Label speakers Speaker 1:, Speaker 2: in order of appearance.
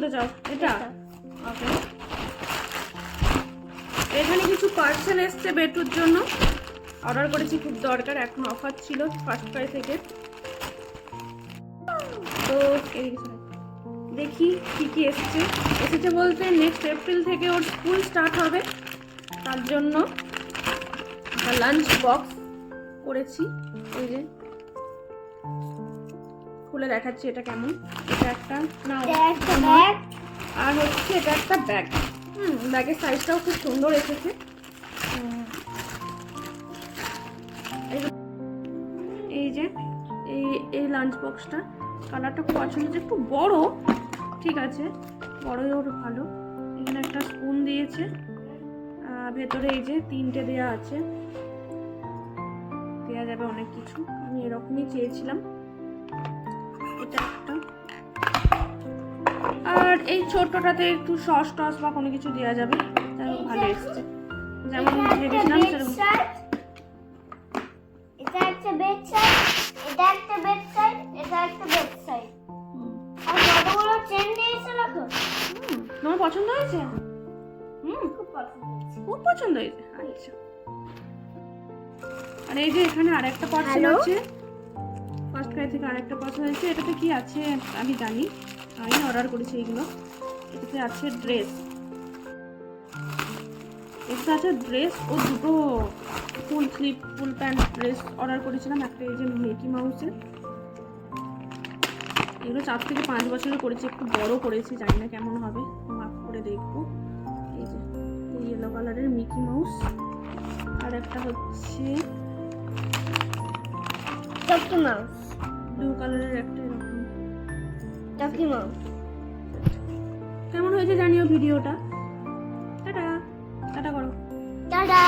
Speaker 1: কোনটা চাও? এটা ওকে। এখানে কিছু পার্সেল এসছে বেটুর জন্য, অর্ডার করেছি, খুব দরকার, এখন অফার ছিল ফার্স্ট ক্রাই থেকে। তো দেখি কি কি এসেছে বলতে নেক্সট এপ্রিল থেকে ওর স্কুল স্টার্ট হবে, তার জন্য একটা লাঞ্চ বক্স করেছি। এই যে খুলে দেখাচ্ছি এটা কেমন। এটা একটা ব্যাগ, আর হচ্ছে এটা একটা ব্যাগ। ব্যাগের সাইজটাও খুব সুন্দর এসেছে। এই যে এই লাঞ্চ বক্সটা কালারটা খুব পছন্দ হচ্ছে, একটু বড়, ঠিক আছে, বড়ই ওর ভালো। এখানে একটা স্পুন দিয়েছে, ভেতরে এই যে 3টে দেয়া আছে, দেওয়া যাবে অনেক কিছু, আমি এরকমই চেয়েছিলাম। এটা একটা, আর এই ছোটটাতে একটু সস টস বা কোনো কিছু দেওয়া যাবে, তাই ভালো এসছে, যেমন ভেবেছিলাম সেরকম।
Speaker 2: এটা একটা বেড সাইড, এটা একটা বেড সাইড, এটা একটা বেড সাইড। আর কতগুলো চেন দিয়েছে দেখো।
Speaker 1: তোমার পছন্দ হয়েছে?
Speaker 2: খুব পছন্দ হয়েছে।
Speaker 1: খুব পছন্দ হয়েছে, আচ্ছা। আর এই যে এখানে আরেকটা পার্সেল আছে, ফার্স্ট ক্রাই থেকে আরেকটা পার্সেল আছে। এটাতে কি আছে আমি জানি, আমি অর্ডার করেছি এইগুলো। এটাতে আছে ড্রেস, এটাতে আছে ড্রেস ও দুটো full sleeve full pant dress order করেছিলাম। একটা এই যে মিকি মাউসের, এগুলো 4 থেকে 5 বছরের করেছি, একটু বড় করেছি, জানি না কেমন হবে, মাপ করে দেখবো। এই যে ইয়েলো কালারের মিকি মাউস, আর একটা হচ্ছে
Speaker 2: টকি মাউস,
Speaker 1: ব্লু কালারের একটা এরকম
Speaker 2: টকি মাউস।
Speaker 1: কেমন হয়েছে জানিও ভিডিওটা। টাটা টাটা করো।
Speaker 2: টাটা।